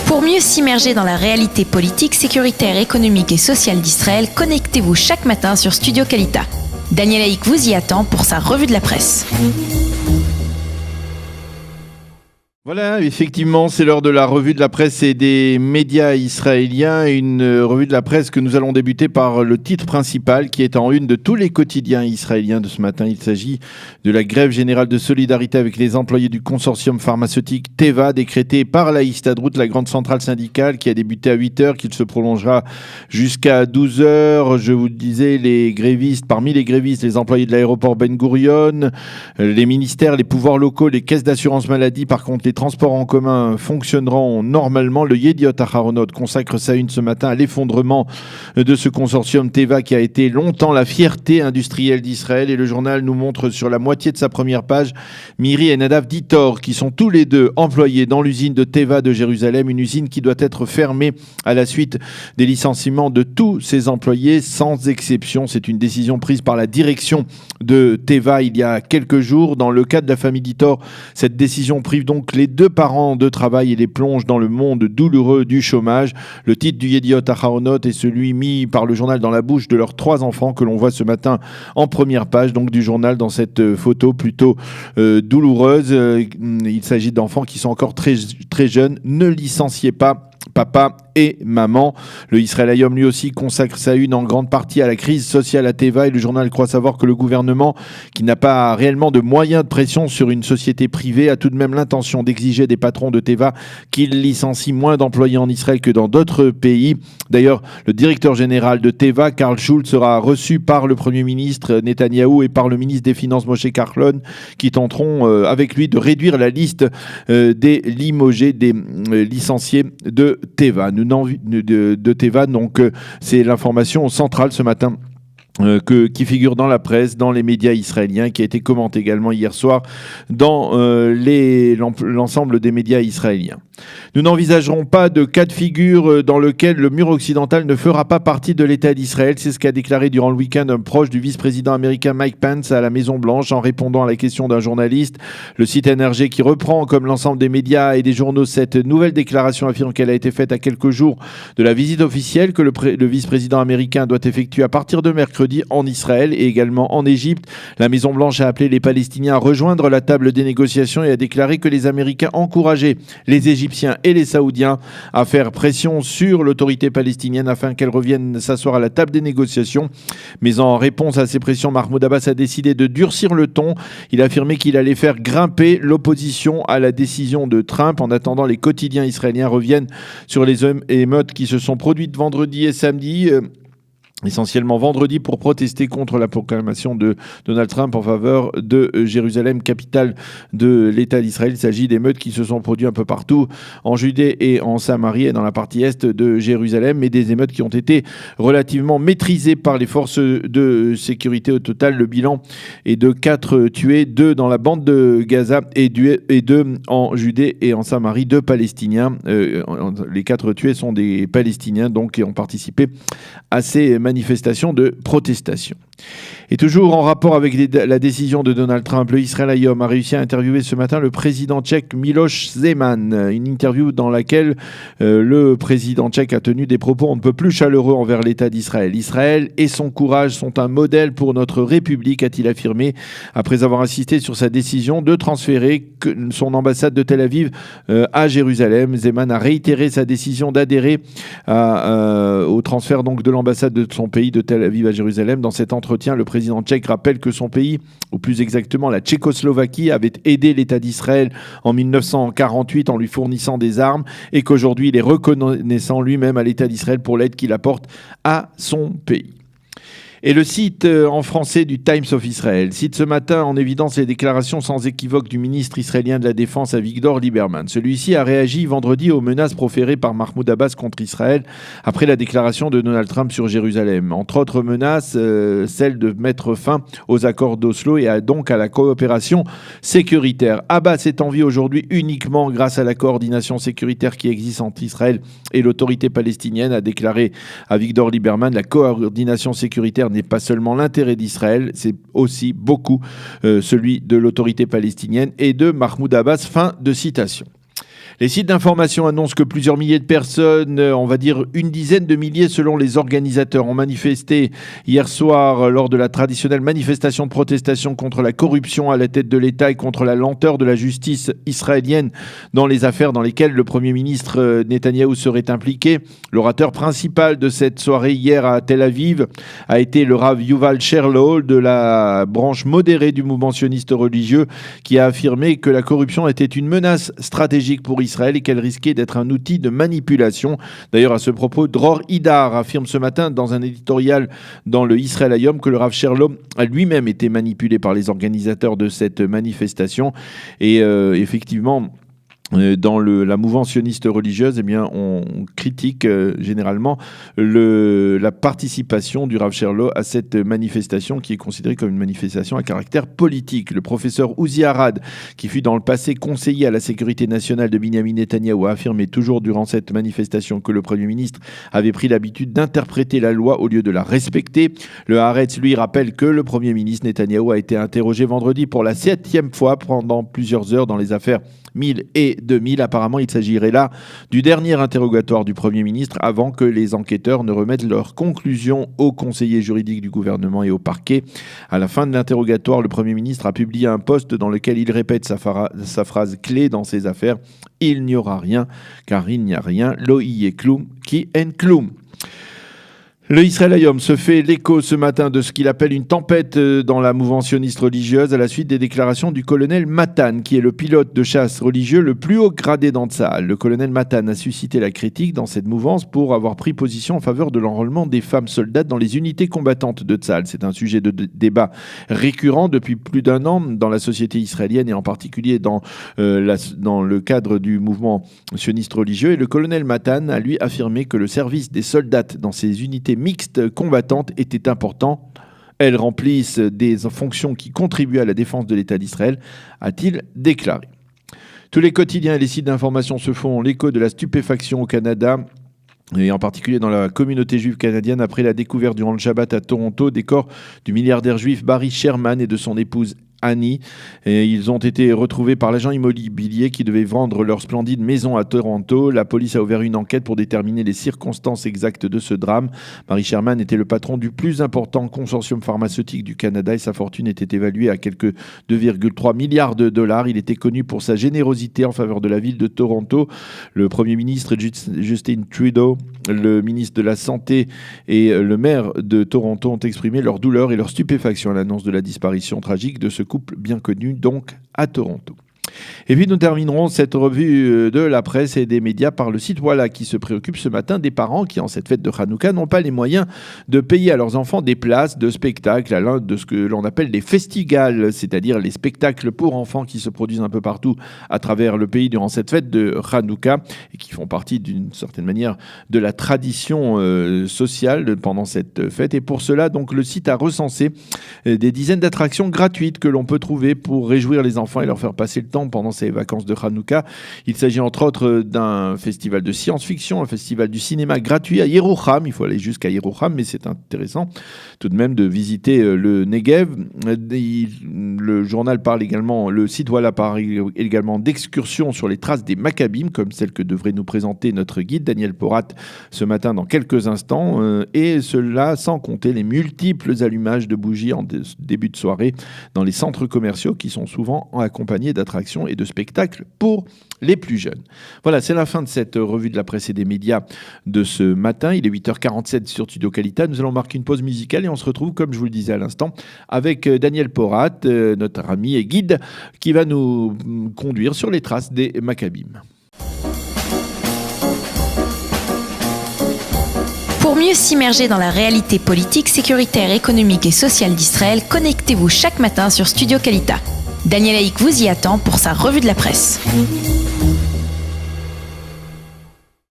Pour mieux s'immerger dans la réalité politique, sécuritaire, économique et sociale d'Israël, connectez-vous chaque matin sur Studio Kalita. Daniel Haïk vous y attend pour sa revue de la presse. Voilà, effectivement, c'est l'heure de la revue de la presse et des médias israéliens. Une revue de la presse que nous allons débuter par le titre principal qui est en une de tous les quotidiens israéliens de ce matin. Il s'agit de la grève générale de solidarité avec les employés du consortium pharmaceutique Teva, décrétée par la Histadrout, la grande centrale syndicale, qui a débuté à 8h, qui se prolongera jusqu'à 12h. Je vous disais, les grévistes, parmi les grévistes, les employés de l'aéroport Ben Gurion, les ministères, les pouvoirs locaux, les caisses d'assurance maladie. Par contre, les transports en commun fonctionneront normalement. Le Yediot Aharonot consacre sa une ce matin à l'effondrement de ce consortium Teva qui a été longtemps la fierté industrielle d'Israël. Et le journal nous montre sur la moitié de sa première page Miri et Nadav Ditor, qui sont tous les deux employés dans l'usine de Teva de Jérusalem, une usine qui doit être fermée à la suite des licenciements de tous ses employés sans exception. C'est une décision prise par la direction de Teva il y a quelques jours. Dans le cas de la famille Ditor, cette décision prive donc les deux parents de travail et les plonge dans le monde douloureux du chômage. Le titre du Yediot Aharonot est celui mis par le journal dans la bouche de leurs 3 enfants que l'on voit ce matin en première page donc du journal dans cette photo plutôt douloureuse. Il s'agit d'enfants qui sont encore très, très jeunes. Ne licenciez pas papa et maman. Le Israël Hayom lui aussi consacre sa une en grande partie à la crise sociale à Teva et le journal croit savoir que le gouvernement, qui n'a pas réellement de moyens de pression sur une société privée, a tout de même l'intention d'exiger des patrons de Teva qu'ils licencient moins d'employés en Israël que dans d'autres pays. D'ailleurs, le directeur général de Teva, Karl Schulz, sera reçu par le Premier ministre Netanyahou et par le ministre des Finances Moshe Kahlon, qui tenteront avec lui de réduire la liste des limogés, des licenciés de Teva. De Teva, donc c'est l'information centrale ce matin qui figure dans la presse, dans les médias israéliens, qui a été commenté également hier soir dans l'ensemble des médias israéliens. Nous n'envisagerons pas de cas de figure dans lequel le mur occidental ne fera pas partie de l'État d'Israël. C'est ce qu'a déclaré durant le week-end un proche du vice-président américain Mike Pence à la Maison-Blanche en répondant à la question d'un journaliste. Le site NRG, qui reprend comme l'ensemble des médias et des journaux cette nouvelle déclaration, affirme qu'elle a été faite à quelques jours de la visite officielle que le vice-président américain doit effectuer à partir de mercredi en Israël et également en Égypte. La Maison-Blanche a appelé les Palestiniens à rejoindre la table des négociations et a déclaré que les Américains encourageaient les Égyptiens et les Saoudiens à faire pression sur l'autorité palestinienne afin qu'elle revienne s'asseoir à la table des négociations. Mais en réponse à ces pressions, Mahmoud Abbas a décidé de durcir le ton. Il a affirmé qu'il allait faire grimper l'opposition à la décision de Trump. En attendant, les quotidiens israéliens reviennent sur les émeutes qui se sont produites vendredi et samedi. Essentiellement vendredi pour protester contre la proclamation de Donald Trump en faveur de Jérusalem, capitale de l'État d'Israël. Il s'agit d'émeutes qui se sont produites un peu partout en Judée et en Samarie et dans la partie est de Jérusalem, mais des émeutes qui ont été relativement maîtrisées par les forces de sécurité. Au total, le bilan est de 4 tués, 2 dans la bande de Gaza et 2 en Judée et en Samarie, 2 Palestiniens. Les 4 tués sont des Palestiniens donc, qui ont participé à ces manifestations de protestation. Et toujours en rapport avec la décision de Donald Trump, le Israël Hayom a réussi à interviewer ce matin le président tchèque Miloš Zeman. Une interview dans laquelle le président tchèque a tenu des propos on ne peut plus chaleureux envers l'État d'Israël. Israël et son courage sont un modèle pour notre République, a-t-il affirmé, après avoir insisté sur sa décision de transférer son ambassade de Tel Aviv à Jérusalem. Zeman a réitéré sa décision d'adhérer au transfert donc, de l'ambassade de son pays de Tel Aviv à Jérusalem. Dans cet entretien, le président tchèque rappelle que son pays, ou plus exactement la Tchécoslovaquie, avait aidé l'État d'Israël en 1948 en lui fournissant des armes et qu'aujourd'hui il est reconnaissant lui-même à l'État d'Israël pour l'aide qu'il apporte à son pays. Et le site en français du Times of Israel cite ce matin en évidence les déclarations sans équivoque du ministre israélien de la Défense Avigdor Lieberman. Celui-ci a réagi vendredi aux menaces proférées par Mahmoud Abbas contre Israël après la déclaration de Donald Trump sur Jérusalem. Entre autres menaces, celle de mettre fin aux accords d'Oslo et donc à la coopération sécuritaire. Abbas est en vie aujourd'hui uniquement grâce à la coordination sécuritaire qui existe entre Israël et l'autorité palestinienne, a déclaré Avigdor Lieberman. La coordination sécuritaire n'est pas seulement l'intérêt d'Israël, c'est aussi beaucoup celui de l'autorité palestinienne et de Mahmoud Abbas. Fin de citation. Les sites d'information annoncent que plusieurs milliers de personnes, on va dire une dizaine de milliers selon les organisateurs, ont manifesté hier soir lors de la traditionnelle manifestation de protestation contre la corruption à la tête de l'État et contre la lenteur de la justice israélienne dans les affaires dans lesquelles le Premier ministre Netanyahou serait impliqué. L'orateur principal de cette soirée hier à Tel Aviv a été le Rav Yuval Sherloh de la branche modérée du mouvement sioniste religieux qui a affirmé que la corruption était une menace stratégique pour Israël et qu'elle risquait d'être un outil de manipulation. D'ailleurs, à ce propos, Dror Idar affirme ce matin dans un éditorial dans le Israël Hayom que le Rav Sherloh a lui-même été manipulé par les organisateurs de cette manifestation. Et effectivement, dans la mouvance sioniste religieuse, eh bien, on critique généralement la participation du Rav Sherloh à cette manifestation qui est considérée comme une manifestation à caractère politique. Le professeur Uzi Arad, qui fut dans le passé conseiller à la sécurité nationale de Binyamin Netanyahou, a affirmé toujours durant cette manifestation que le Premier ministre avait pris l'habitude d'interpréter la loi au lieu de la respecter. Le Haaretz, lui, rappelle que le Premier ministre Netanyahou a été interrogé vendredi pour la 7e fois pendant plusieurs heures dans les affaires 1000 et 2000. Apparemment, il s'agirait là du dernier interrogatoire du Premier ministre avant que les enquêteurs ne remettent leurs conclusions aux conseillers juridiques du gouvernement et au parquet. À la fin de l'interrogatoire, le Premier ministre a publié un post dans lequel il répète sa phrase clé dans ces affaires. « Il n'y aura rien, car il n'y a rien. Lo yeh kloum ki en kloum ». Le Israël Hayom se fait l'écho ce matin de ce qu'il appelle une tempête dans la mouvance sioniste religieuse à la suite des déclarations du colonel Matan, qui est le pilote de chasse religieux le plus haut gradé dans Tsahal. Le colonel Matan a suscité la critique dans cette mouvance pour avoir pris position en faveur de l'enrôlement des femmes soldates dans les unités combattantes de Tsahal. C'est un sujet de débat récurrent depuis plus d'un an dans la société israélienne et en particulier dans le cadre du mouvement sioniste religieux. Et le colonel Matan a lui affirmé que le service des soldats dans ces unités mixtes combattantes était important. Elles remplissent des fonctions qui contribuent à la défense de l'État d'Israël, a-t-il déclaré. Tous les quotidiens et les sites d'information se font l'écho de la stupéfaction au Canada, et en particulier dans la communauté juive canadienne, après la découverte durant le Shabbat à Toronto des corps du milliardaire juif Barry Sherman et de son épouse Annie. Et ils ont été retrouvés par l'agent immobilier qui devait vendre leur splendide maison à Toronto. La police a ouvert une enquête pour déterminer les circonstances exactes de ce drame. Barry Sherman était le patron du plus important consortium pharmaceutique du Canada et sa fortune était évaluée à quelque 2,3 milliards de dollars. Il était connu pour sa générosité en faveur de la ville de Toronto. Le Premier ministre Justin Trudeau, le ministre de la Santé et le maire de Toronto ont exprimé leur douleur et leur stupéfaction à l'annonce de la disparition tragique de ce couple bien connu donc à Toronto. Et puis nous terminerons cette revue de la presse et des médias par le site Voilà qui se préoccupe ce matin des parents qui en cette fête de Hanouka n'ont pas les moyens de payer à leurs enfants des places de spectacle à l'un de ce que l'on appelle des festivals, c'est-à-dire les spectacles pour enfants qui se produisent un peu partout à travers le pays durant cette fête de Hanouka et qui font partie d'une certaine manière de la tradition sociale pendant cette fête. Et pour cela, donc, le site a recensé des dizaines d'attractions gratuites que l'on peut trouver pour réjouir les enfants et leur faire passer le temps pendant ces vacances de Hanouka. Il s'agit entre autres d'un festival de science-fiction, un festival du cinéma gratuit à Yerouham. Il faut aller jusqu'à Yerouham, mais c'est intéressant tout de même de visiter le Negev. Le journal parle également, le site Voilà parle également d'excursions sur les traces des Maccabim, comme celle que devrait nous présenter notre guide Daniel Porat ce matin dans quelques instants, et cela sans compter les multiples allumages de bougies en début de soirée dans les centres commerciaux qui sont souvent accompagnés d'attractions et de spectacles pour les plus jeunes. Voilà, c'est la fin de cette revue de la presse et des médias de ce matin. Il est 8h47 sur Studio Qualita. Nous allons marquer une pause musicale et on se retrouve, comme je vous le disais à l'instant, avec Daniel Porat, notre ami et guide, qui va nous conduire sur les traces des Maccabim. Pour mieux s'immerger dans la réalité politique, sécuritaire, économique et sociale d'Israël, connectez-vous chaque matin sur Studio Qualita. Daniel Haïk vous y attend pour sa revue de la presse.